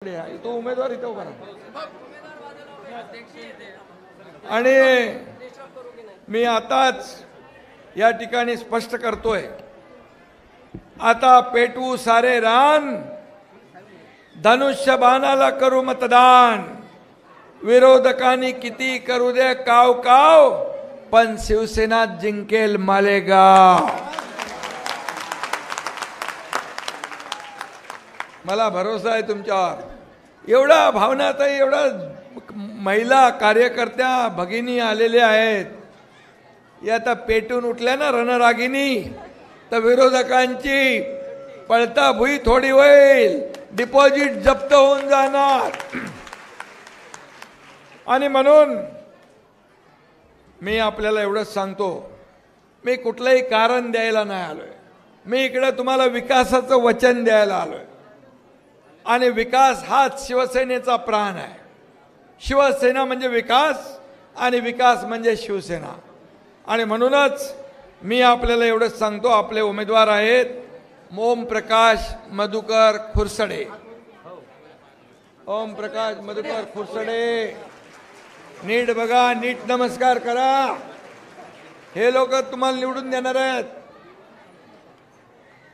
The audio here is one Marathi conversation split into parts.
तो उमेदवार इथं उभा राहा. आणि मी आताच या ठिकाणी स्पष्ट करतोय, आता पेटवू सारे रान, धनुष्यबाणाला करू मतदान, विरोधकांनी किती करू दे काव काव, पण शिवसेना जिंकेल मालेगाव. मला भरोसा आहे तुमच्यावर. एवढा भावनाताई, एवढा महिला कार्यकर्त्या भगिनी आलेल्या आहेत. या आता पेटून उठल्या ना रणरागिनी, तर विरोधकांची पळता भुई थोडी होईल, डिपॉझिट जप्त होऊन जाणार. आणि म्हणून मी आपल्याला एवढंच सांगतो, मी कुठलंही कारण द्यायला नाही आलोय. मी इकडे तुम्हाला विकासाचं वचन द्यायला आलोय. आणि विकास हाच शिवसेनेचा प्राण आहे. शिवसेना म्हणजे विकास आणि विकास म्हणजे शिवसेना. आणि म्हणूनच मी आपल्याला एवढंच सांगतो, आपले उमेदवार आहेत ओम प्रकाश मधुकर खुरसडे. ओम प्रकाश मधुकर खुरसडे, नीट बघा, नीट नमस्कार करा. हे लोक तुम्हाला निवडून देणार आहेत?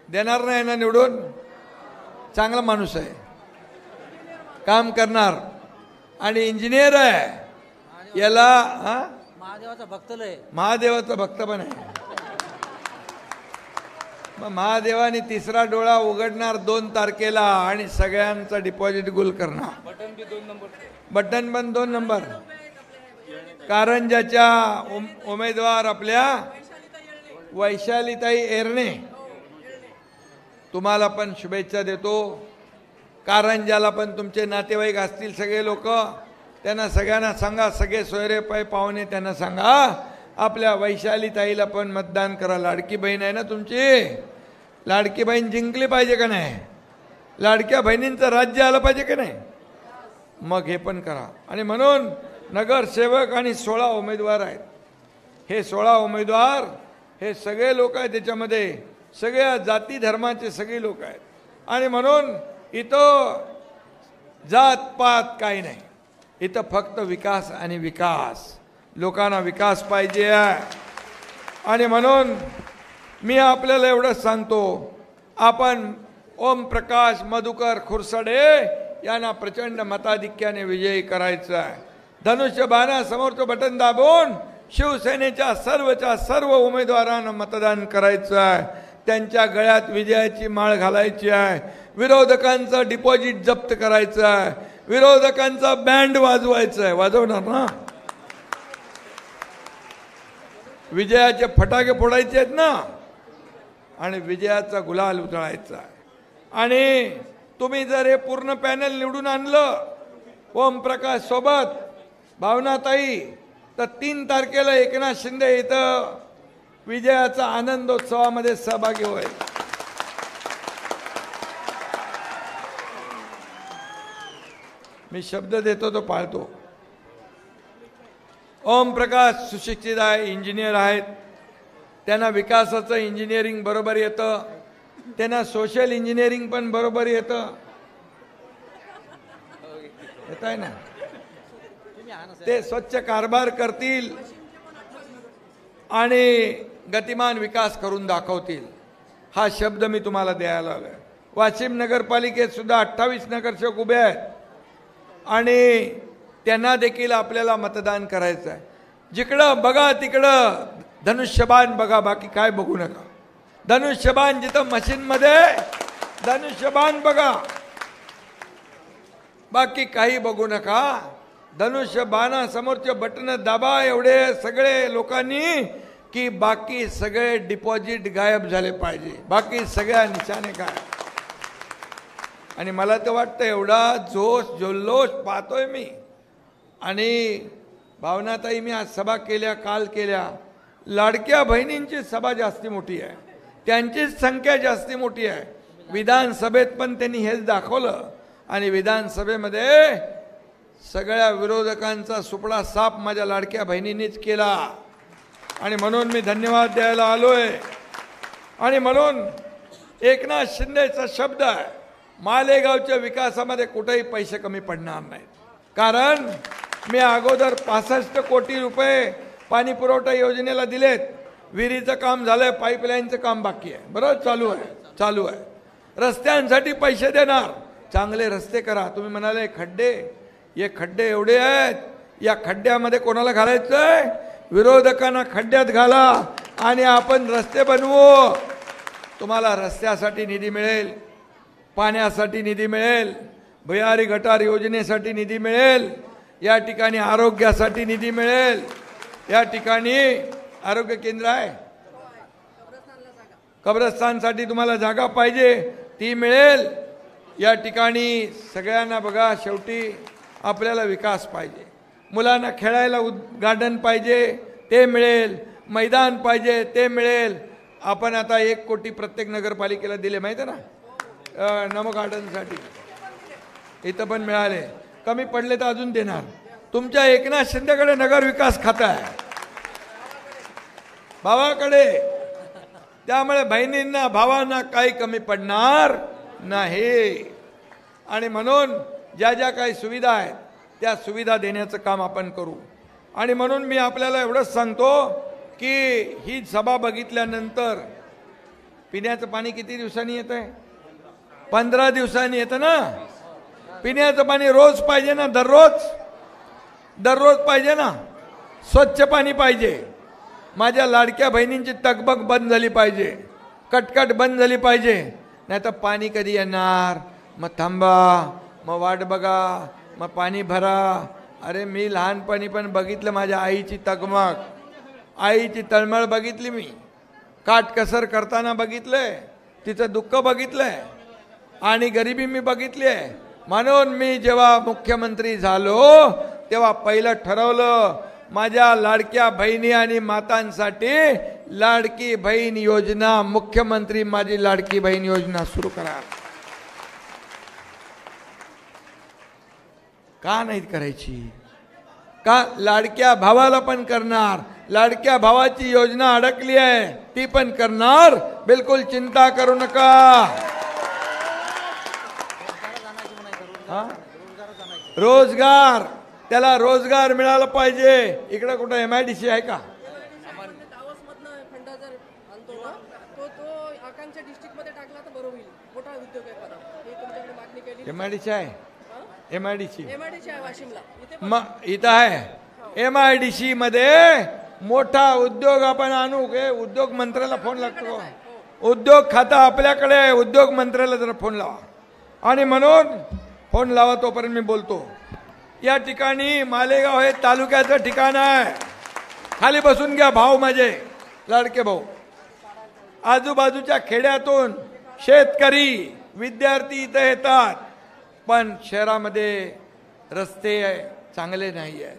देणार नाही ना निवडून? चांगला माणूस आहे, काम करणार आणि इंजिनियर आहे. याला महादेवाचा भक्त आहे. महादेवाचा भक्त पण आहे. मग महादेवाने तिसरा डोळा उघडणार 2 तारखेला आणि सगळ्यांचा डिपॉझिट गुल करणार. बटन पण 2 नंबर. कारंजाच्या उमेदवार आपल्या वैशालीताई एरणे, तुम्हाला पण शुभेच्छा देतो. कारंजाला पण तुमचे नातेवाईक असतील सगळे लोक, त्यांना सगळ्यांना सांगा, सगळे सोयरे पै पाहुणे त्यांना सांगा, आपल्या वैशालीताईला पण मतदान करा. लाडकी बहीण आहे ना तुमची, लाडकी बहीण जिंकली पाहिजे का नाही? लाडक्या बहिणींचं राज्य आलं पाहिजे का नाही? मग हे पण करा. आणि म्हणून नगरसेवक आणि 16 उमेदवार आहेत. हे 16 उमेदवार हे सगळे लोक आहेत, त्याच्यामध्ये सगळ्या जाती धर्माचे सगळे लोक आहेत. आणि म्हणून इथं जात पात काही नाही, इथं फक्त विकास आणि विकास. लोकांना विकास पाहिजे. आणि म्हणून मी आपल्याला एवढंच सांगतो, आपण ओम प्रकाश मधुकर खुरसडे यांना प्रचंड मताधिक्याने विजयी करायचं आहे. धनुष्यबाणासमोरचं बटन दाबून शिवसेनेच्या सर्व उमेदवारांना मतदान करायचं आहे. त्यांच्या गळ्यात विजयाची माळ घालायची आहे. विरोधकांचं डिपॉझिट जप्त करायचं आहे. विरोधकांचा बँड वाजवायचा आहे. वाजवणार ना? विजयाचे फटाके फोडायचे आहेत ना, आणि विजयाचा गुलाल उधळायचा आहे. आणि तुम्ही जर हे पूर्ण पॅनल निवडून आणलं ओम प्रकाश सोबत भावनाताई, तर 3 तारखेला एकनाथ शिंदे इथं विजयाचा आनंदोत्सवामध्ये सहभागी होईल. मी शब्द देतो तो पाळतो. ओम प्रकाश सुशिक्षित आहे, इंजिनियर आहेत. त्यांना विकासाचं इंजिनिअरिंग बरोबर येतं, त्यांना सोशल इंजिनिअरिंग पण बरोबर येतं. येत आहे ना? ते स्वच्छ कारभार करतील आणि गतिमान विकास करून दाखवतील. हा शब्द मी तुम्हाला द्यायला आलोय. वाशिम नगरपालिकेत सुद्धा 28 नगरसेवक उभे आहेत आणि त्यांना देखील आपल्याला मतदान करायचं आहे. जिकडं बघा तिकडं धनुष्यबाण बघा, बाकी काय बघू नका. धनुष्यबाण जिथं मशीनमध्ये धनुष्यबाण बघा, बाकी काही बघू नका. धनुष्यबाणासमोरचे बटन दाबा एवढे सगळे लोकांनी, की बाकी सगळे डिपॉझिट गायब झाले पाहिजे. बाकी सगळ्या निशाणे काय. आणि मला तर वाटतं एवढा जोश जल्लोष पाहतोय मी. आणि भावनाताई, मी आज सभा केल्या, काल केल्या. लाडक्या बहिणींची सभा जास्ती मोठी आहे, त्यांची संख्या जास्ती मोठी आहे. विधानसभेत पण त्यांनी हेच दाखवलं. आणि विधानसभेमध्ये सगळ्या विरोधकांचा सुपडा साफ माझ्या लाडक्या बहिणींनीच केला. आणि म्हणून मी धन्यवाद द्यायला आलोय. आणि म्हणून एकनाथ शिंदेचा शब्द आहे, मालेगावच्या विकासामध्ये कुठेही पैसे कमी पडणार नाहीत. कारण मी अगोदर 65 कोटी रुपये पाणी पुरवठा योजनेला दिलेत. विहिरीचं काम झालंय, पाईपलाईनचं काम बाकी आहे. बरोबर, चालू आहे. रस्त्यांसाठी पैसे देणार. चांगले रस्ते करा. तुम्ही म्हणाले खड्डे, हे खड्डे एवढे आहेत, या खड्ड्यामध्ये कोणाला घालायचंय? विरोधकांना खड्ड्यात घाला आणि आपण रस्ते बनवू. तुम्हाला रस्त्यासाठी निधी मिळेल, पाण्यासाठी निधी मिळेल, भुयारी गटार योजनेसाठी निधी मिळेल, या ठिकाणी आरोग्यासाठी निधी मिळेल. या ठिकाणी आरोग्य केंद्र आहे, कब्रस्तानसाठी तुम्हाला जागा पाहिजे ती मिळेल. या ठिकाणी सगळ्यांना बघा, शेवटी आपल्याला विकास पाहिजे. मुलांना खेळायला गार्डन पाहिजे ते मिळेल, मैदान पाहिजे ते मिळेल. आपण आता 1 कोटी प्रत्येक नगरपालिकेला दिले माहिती आहे ना, नमो गार्डनसाठी. इथं पण मिळाले, कमी पडले तर अजून देणार. तुमच्या एकनाथ शिंदेकडे नगर विकास खातं आहे, भावाकडे. त्यामुळे बहिणींना भावांना काही कमी पडणार नाही. आणि म्हणून ज्या ज्या काही सुविधा आहेत त्या सुविधा देण्याचं काम आपण करू. आणि म्हणून मी आपल्याला एवढंच सांगतो की ही सभा बघितल्यानंतर पिण्याचं पाणी किती दिवसांनी येत आहे? 15 दिवसांनी येतं ना. पिण्याचं पाणी रोज पाहिजे ना, दररोज पाहिजे ना. स्वच्छ पाणी पाहिजे. माझ्या लाडक्या बहिणींची तकबक बंद झाली पाहिजे, कटकट बंद झाली पाहिजे. नाही तर पाणी कधी येणार, मग थांबा, मग वाट बघा, मग पाणी भरा. अरे मी लहानपणी पण बघितलं माझ्या आईची तगमग, आईची तळमळ बघितली मी, काटकसर करताना बघितलंय, तिचं दुःख बघितलंय आणि गरिबी मी बघितली आहे. म्हणून मी जेव्हा मुख्यमंत्री झालो तेव्हा पहिलं ठरवलं, माझ्या लाडक्या बहिणी आणि मातांसाठी लाडकी बहीण योजना, मुख्यमंत्री माझी लाडकी बहीण योजना सुरू करा. का नाही करायची? का लाडक्या भावाला पण करणार. लाडक्या भावाची योजना अडकली आहे ती पण करणार. बिलकुल चिंता करू नका. रोजगार, त्याला रोजगार मिळाला पाहिजे. इकडे कुठं MIDC आहे का? MIDC आहे, MIDC इथं आहे. MIDC मध्ये मोठा उद्योग आपण आणू. उद्योग मंत्र्याला फोन लागतो, उद्योग खाता आपल्याकडे आहे. उद्योग मंत्र्याला जरा फोन लावा. आणि म्हणून फोन लावा, तोपर्यंत मी बोलतो. या ठिकाणी मालेगाव हे तालुक्याचं ठिकाण आहे. खाली बसून घ्या भाऊ, माझे लाडके भाऊ. आजूबाजूच्या खेड्यातून शेतकरी, विद्यार्थी इथं येतात, पण शहरामध्ये रस्ते चांगले नाही आहेत.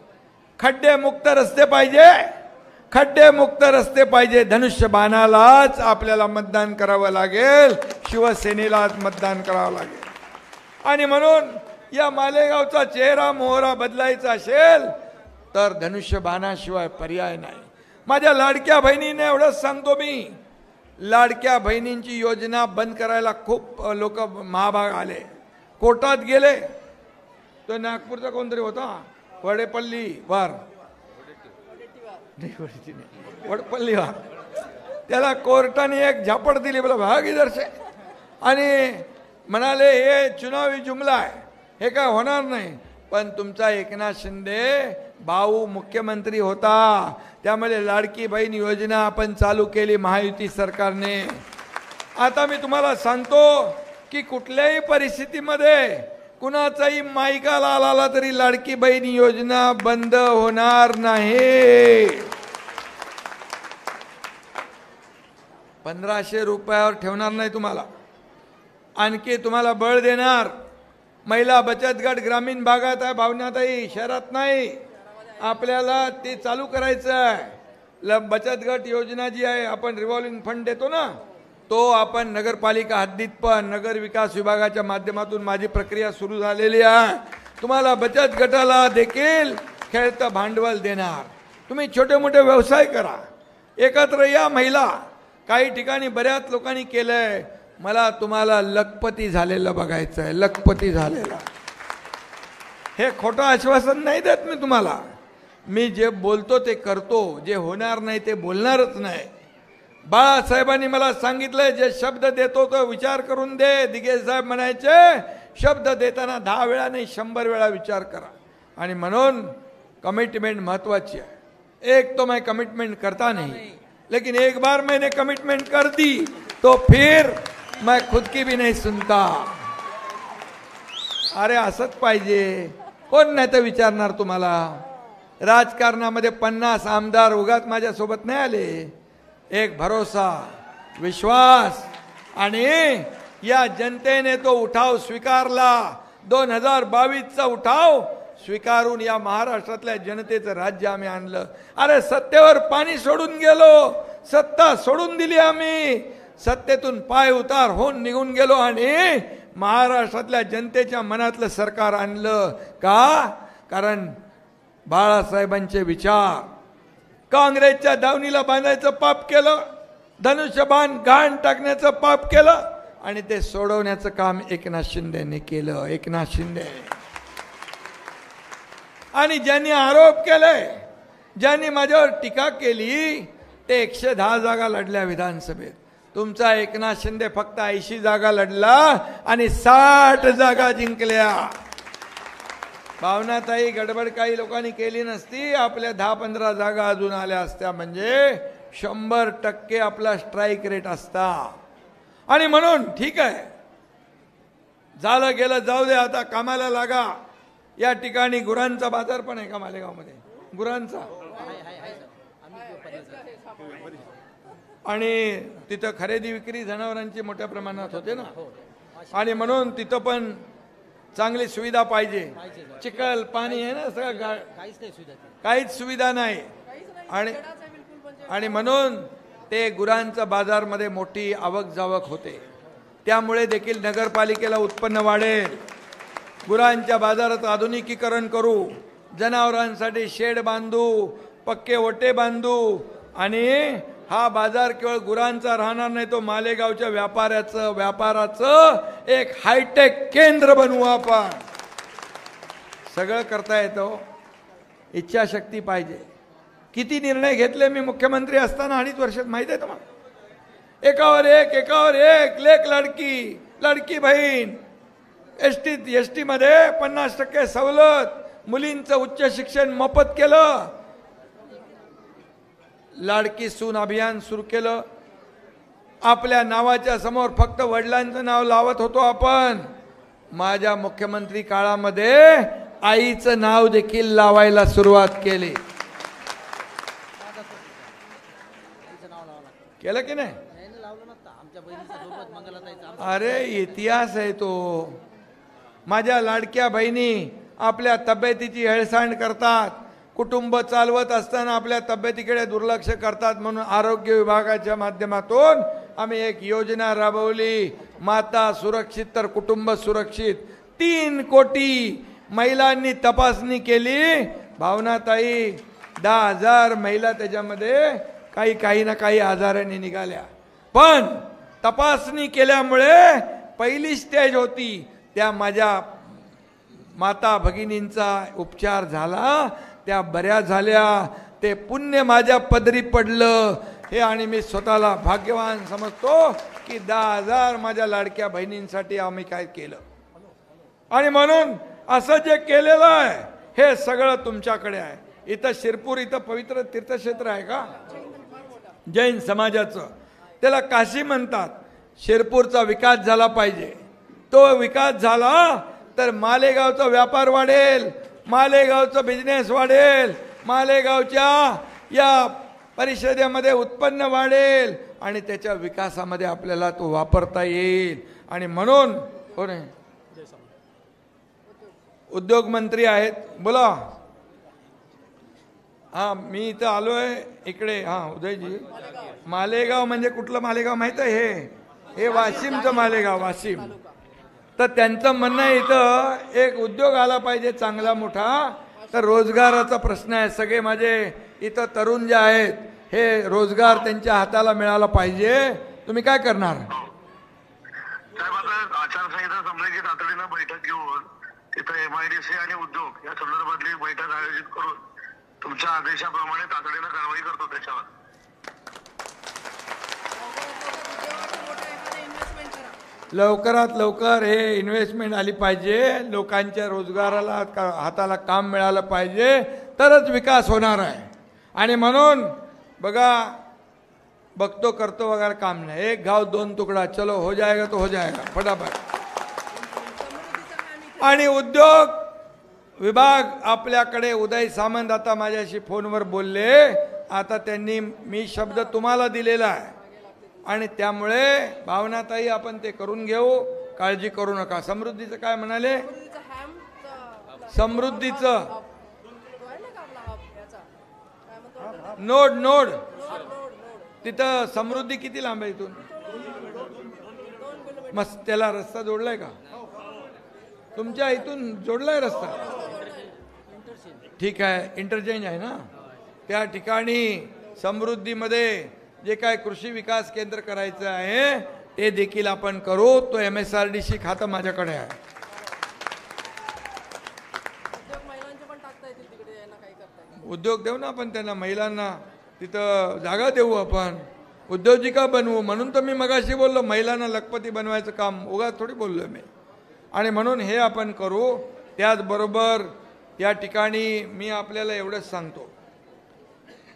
खड्डेमुक्त रस्ते पाहिजे, खड्डेमुक्त रस्ते पाहिजे. धनुष्यबाणालाच आपल्याला मतदान करावं लागेल, शिवसेनेलाच मतदान करावं लागेल. आणि म्हणून या मालेगावचा चेहरा मोहरा बदलायचा असेल तर धनुष्यबाणाशिवाय पर्याय नाही. माझ्या लाडक्या बहिणीने एवढंच सांगतो मी, लाडक्या बहिणींची योजना बंद करायला खूप लोक महाभाग आले, कोर्टात गेले. तो नागपूरचा कोणतरी होता, वडेपल्लीवार, वडपल्लीवार, त्याला कोर्टाने एक झापड दिली, बोला भाग इधर से, आणि म्हणाले हे चुनावी जुमला आहे, हे काय होणार नाही. पण तुमचा एकनाथ शिंदे भाऊ मुख्यमंत्री होता, त्यामुळे लाडकी बहीण योजना आपण चालू केली महायुती सरकारने. आता मी तुम्हाला सांगतो की कुठल्याही परिस्थितीमध्ये कुणाचाही मायकाला आला तरी लाडकी बहीण योजना बंद होणार नाही. 1500 रुपयावर ठेवणार नाही तुम्हाला, आणखी तुम्हाला बळ देणार. महिला बचत गट ग्रामीण भागात आहे भावनाताई, शहरात नाही. आपल्याला ते चालू करायचं आहे. बचत गट योजना जी आहे, आपण रिव्हॉल्विंग फंड देतो ना, तो आपण नगरपालिका हद्दीत पण नगर विकास विभागाच्या माध्यमातून माझी प्रक्रिया सुरू झालेली आहे. तुम्हाला बचत गटाला देखील खेळतं भांडवल देणार. तुम्ही छोटे मोठे व्यवसाय करा, एकत्र या महिला. काही ठिकाणी बऱ्याच लोकांनी केलंय, मला तुम्हाला लखपती झालेलं बघायचं आहे, लखपती झालेला. हे खोटं आश्वासन नाही देत मी तुम्हाला. मी जे बोलतो ते करतो, जे होणार नाही ते बोलणारच नाही. बाळासाहेबांनी मला सांगितलं, जे शब्द देतो तो विचार करून दे. दिघे साहेब म्हणायचे, शब्द देताना 10 वेळा नाही 100 वेळा विचार करा. आणि म्हणून कमिटमेंट महत्वाची है. एक तो मैं कमिटमेंट करता नहीं, लेकिन एक बार मैंने कमिटमेंट कर दी तो फिर मैं खुद की भी नहीं सुनता. अरे असंच पाहिजे. कोण नाही तर विचारणार तुम्हाला. राजकारणामध्ये 50 आमदार उगाच माझ्यासोबत नाही आले. एक भरोसा, विश्वास आणि या जनतेने तो उठाव स्वीकारला. 2022चा उठाव स्वीकारून या महाराष्ट्रातल्या जनतेचं राज्य आम्ही आणलं. अरे सत्तेवर पाणी सोडून गेलो, सत्ता सोडून दिली आम्ही, सत्तेतून पाय उतार होऊन निघून गेलो आणि महाराष्ट्रातल्या जनतेच्या मनातलं सरकार आणलं. का? कारण बाळासाहेबांचे विचार. काँग्रेसच्या दावणीला बांधायचं पाप केलं, धनुष्यबाण घाण टाकण्याचं पाप केलं आणि ते सोडवण्याचं काम एकनाथ शिंदेने केलं. एकनाथ शिंदे. आणि ज्यांनी आरोप केले, ज्यांनी माझ्यावर टीका केली, ते 110 जागा लढल्या विधानसभेत. तुमचा एकनाथ शिंदे फक्त 80 जागा लढला आणि 60 जागा जिंकल्या. भावनाताई गडबड काही लोकांनी केली नसती, आपल्या 10-15 जागा अजून आल्या असत्या, म्हणजे 100% आपला स्ट्राईक रेट असता. आणि म्हणून ठीक आहे, झालं गेलं जाऊ दे, आता कामाला लागा. या ठिकाणी गुरांचा बाजार पण आहे का मालेगावमध्ये? गुरांचा. आणि तिथं खरेदी विक्री जनावरांची मोठ्या प्रमाणात होते ना, आणि म्हणून तिथं पण चांगली सुविधा पाहिजे. चिखल पाणी आहे ना सगळं, काहीच सुविधा नाही. आणि म्हणून ते गुरांचा बाजारमध्ये मोठी आवक जावक होते. त्यामुळे देखील नगरपालिकेला उत्पन्न वाढेल. गुरांच्या बाजारात आधुनिकीकरण करू, जनावरांसाठी शेड बांधू, पक्के ओटे बांधू आणि हा बाजार केवळ गुरांचा राहणार नाही, तो मालेगावच्या व्यापाराचं एक हायटेक केंद्र बनवू आपण. सगळं करता येतं, इच्छाशक्ती पाहिजे. किती निर्णय घेतले मी मुख्यमंत्री असताना 2.5 वर्षात माहिती आहे तुम्हाला. एकावर एक लेक लाडकी, लाडकी बहीण, एसटी मध्ये 50% सवलत, मुलींचं उच्च शिक्षण मोफत केलं, लाडकी सून अभियान सुरू केलं. आपल्या नावाच्या समोर फक्त वडिलांचं नाव लावत होतो आपण. माझ्या मुख्यमंत्री काळामध्ये आईचं नाव देखील लावायला सुरुवात केली. केलं की नाही? अरे इतिहास आहे तो. माझ्या लाडक्या बहिणी आपल्या तब्येतीची हेळसांड करतात, कुटुंब चालवत असताना आपल्या तब्येतीकडे दुर्लक्ष करतात. म्हणून आरोग्य विभागाच्या माध्यमातून आम्ही एक योजना राबवली, माता सुरक्षित तर कुटुंब सुरक्षित. 3 कोटी महिलांनी तपासणी केली. भावनाताई 10,000 महिला त्याच्यामध्ये काही ना काही आजाराने निघाल्या. पण तपासणी केल्यामुळे पहिली स्टेज होती, त्या माझ्या माता भगिनींचा उपचार झाला, त्या बऱ्या झाल्या. ते पुण्य माझ्या पदरी पडलं हे, आणि मी स्वतःला भाग्यवान समजतो की 10,000 माझ्या लाडक्या बहिणींसाठी आम्ही काय केलं. आणि म्हणून असं जे केलेलं आहे हे सगळं तुमच्याकडे आहे. इथं शिरपूर इथं पवित्र तीर्थक्षेत्र आहे का जैन समाजाचं, त्याला काशी म्हणतात. शिरपूरचा विकास झाला पाहिजे. तो विकास झाला तर मालेगावचा व्यापार वाढेल, मालेगावचा बिझनेस वाढेल, मालेगावच्या या परिषदेमध्ये उत्पन्न वाढेल आणि त्याच्या विकासामध्ये आपल्याला तो वापरता येईल. आणि म्हणून कोण आहे? उद्योग मंत्री आहेत, बोला. हा, मी इथं आलोय इकडे. हा उदयजी, मालेगाव म्हणजे कुठलं मालेगाव माहित आहे? हे वाशिमचं मालेगाव, वाशिम. तर त्यांचं म्हणणं आहे इथं एक उद्योग आला पाहिजे चांगला मोठा, तर रोजगाराचा प्रश्न आहे. सगळे माझे इथं तरुण जे आहेत हे रोजगार त्यांच्या हाताला मिळाला पाहिजे. तुम्ही काय करणार? आमदारकी तातडीनं बैठक घेऊन तिथं MIDC आणि उद्योग या संदर्भातली बैठक आयोजित करून तुमच्या आदेशाप्रमाणे तातडीनं कारवाई करतो त्याच्यावर. लवकरात लवकर हे इन्व्हेस्टमेंट आली पाहिजे, लोकांच्या रोजगाराला हाताला काम मिळालं पाहिजे, तरच विकास होणार आहे. आणि म्हणून बघा, बघतो करतो वगैरे काम नाही, एक घाव दोन तुकडा, चलो हो जाएगा तो हो जाएगा फटाफट. आणि उद्योग विभाग आपल्याकडे उदय सामंत आता माझ्याशी फोनवर बोलले, आता त्यांनी मी शब्द तुम्हाला दिलेला आहे आणि त्यामुळे भावनाताई आपण ते करून घेऊ, काळजी करू नका. समृद्धीचं काय म्हणाले? समृद्धीचं नोड नोड तिथं समृद्धी किती लांब आहे इथून? मस्त त्याला रस्ता जोडलाय का? तुमच्या इथून जोडलाय रस्ता? ठीक आहे, इंटरचेंज आहे ना. त्या ठिकाणी समृद्धीमध्ये जे काय कृषी विकास केंद्र करायचं आहे ते देखील आपण करू. तो MSRDC खातं माझ्याकडे आहे. उद्योग देऊ ना आपण त्यांना, महिलांना तिथं जागा देऊ, आपण उद्योजिका बनवू. म्हणून तर मी मगाशी बोललो महिलांना लखपती बनवायचं काम उगाच थोडी बोललो मी. आणि म्हणून हे आपण करू. त्याचबरोबर या ठिकाणी मी आपल्याला एवढंच सांगतो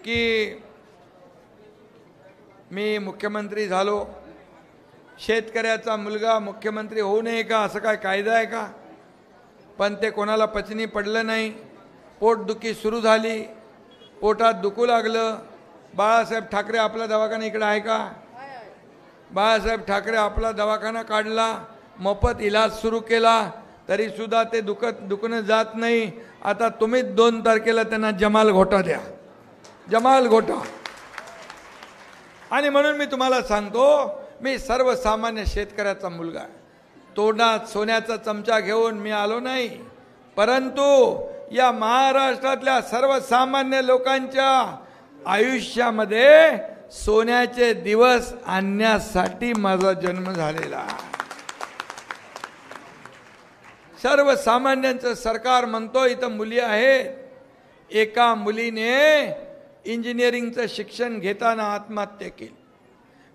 की मी मुख्यमंत्री झालो, शेतकऱ्याचा मुलगा मुख्यमंत्री होऊ नये का असं काय कायदा आहे का? पण ते कोणाला पचनी पडलं नाही. पोटदुखी सुरू झाली, पोटात दुखू लागलं. बाळासाहेब ठाकरे आपला दवाखाना इकडे आहे का? बाळासाहेब ठाकरे आपला दवाखाना काढला, मोफत इलाज सुरू केला, तरीसुद्धा ते दुखणं जात नाही. आता तुम्हीच 2 तारखेला त्यांना जमाल घोटा द्या, जमाल घोटा. आणि म्हणून मी तुम्हाला सांगतो, मी सर्वसामान्य शेतकऱ्याचा मुलगा आहे. तोंडात सोन्याचा चमचा घेऊन मी आलो नाही, परंतु या महाराष्ट्रातल्या सर्वसामान्य लोकांच्या आयुष्यामध्ये सोन्याचे दिवस आणण्यासाठी माझा जन्म झालेला. सर्वसामान्यांचं सरकार म्हणतो, इथं मुली आहेत. एका मुलीने इंजिनिअरिंगचं शिक्षण घेताना आत्महत्या केली.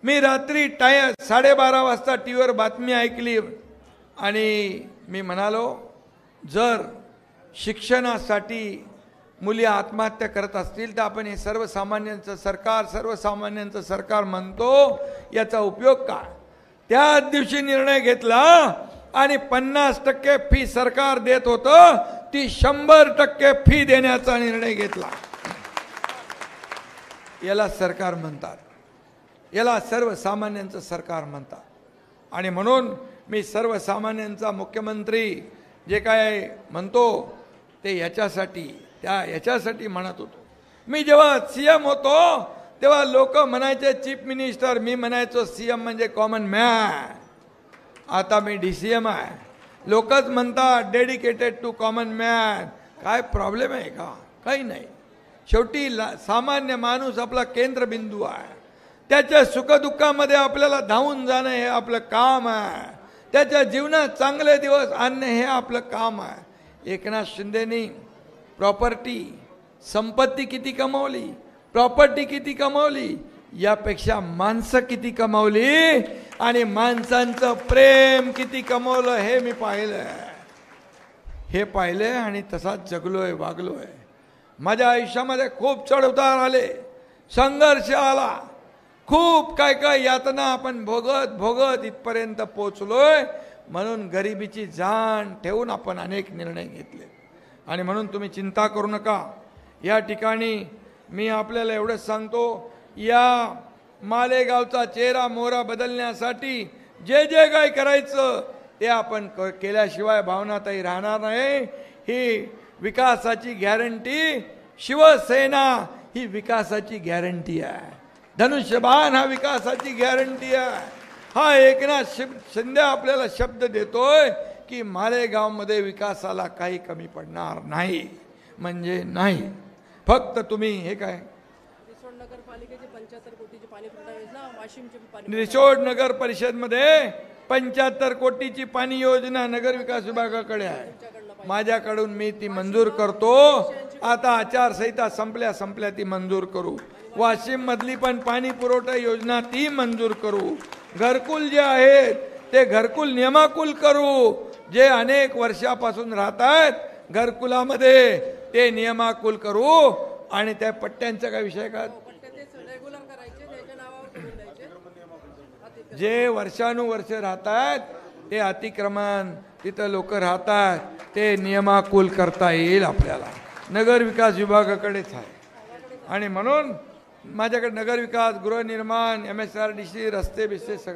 मी रात्री 12:30 वाजता टीव्हीवर बातमी ऐकली आणि मी म्हणालो, जर शिक्षणासाठी मुली आत्महत्या करत असतील तर आपण हे सर्वसामान्यांचं सरकार म्हणतो, याचा उपयोग काय? त्याच दिवशी निर्णय घेतला आणि 50% फी सरकार देत होतं, ती 100% फी देण्याचा निर्णय घेतला. याला सरकार म्हणतात, याला सर्वसामान्यांचं सरकार म्हणतात. आणि म्हणून मी सर्वसामान्यांचा मुख्यमंत्री जे काय म्हणतो ते याच्यासाठी म्हणत होतो. मी जेव्हा CM होतो तेव्हा लोक म्हणायचे चीफ मिनिस्टर, मी म्हणायचो CM म्हणजे कॉमन मॅन. आता मी DCM आहे. लोकच म्हणतात डेडिकेटेड टू कॉमन मॅन. काय प्रॉब्लेम आहे का? काही नाही. शेवटी सामान्य माणूस आपला केंद्रबिंदू आहे. त्याच्या सुखदुःखामध्ये आपल्याला धावून जाणं हे आपलं काम आहे. त्याच्या जीवनात चांगले दिवस आणणे हे आपलं काम आहे. एकनाथ शिंदेनी संपत्ती किती कमावली, प्रॉपर्टी किती कमावली, यापेक्षा माणसं किती कमावली आणि माणसांचं प्रेम किती कमावलं हे मी पाहिलंय आणि तसाच जगलोय, वागलोय. माझ्या आयुष्यामध्ये खूप चढउतार आले, संघर्ष आला, खूप काय यातना आपण भोगत इथपर्यंत पोहोचलोय. म्हणून गरिबीची जाण ठेवून आपण अनेक निर्णय घेतले. आणि म्हणून तुम्ही चिंता करू नका. या ठिकाणी मी आपल्याला एवढंच सांगतो, या मालेगावचा चेहरा मोहरा बदलण्यासाठी जे काय करायचं ते आपण केल्याशिवाय भावनाताई राहणार नाही. ही विकासाची गॅरंटी, शिवसेना ही विकासाची गॅरंटी आहे. धनुष्यबाण हा विकासाची गॅरंटी आहे. हा एकनाथ शिंदे आपल्याला शब्द देतोय की मालेगावमध्ये विकासाला काही कमी पडणार नाही, म्हणजे नाही. फक्त तुम्ही हे काय नगरपालिकेची 75 कोटीची पाणी पुरवठा योजना, वाशिमची पाणी रिसोड नगर परिषद मध्ये 75 कोटीची पाणी योजना नगरविकास विभागाकडे आहे. माझ्याकडून मी ती मंजूर करतो. आता आचारसंहिता संपल्या ती मंजूर करू. वाशिम मधली पण पाणी पुरवठा योजना ती मंजूर करू. घरकुल जे आहेत ते घरकुल नियमाकुल करू. जे अनेक वर्षापासून राहत आहेत घरकुलामध्ये ते नियमाकुल करू. आणि त्या पट्ट्यांचा काय विषय का, जे वर्षानुवर्ष राहतात ते अतिक्रमण तिथं लोक राहतात ते नियमाकुल करता येईल आपल्याला. नगर विकास विभागाकडेच आहे. आणि म्हणून माझ्याकडे नगर विकास, गृहनिर्माण, MSRDC, रस्ते बिस्ते सगळं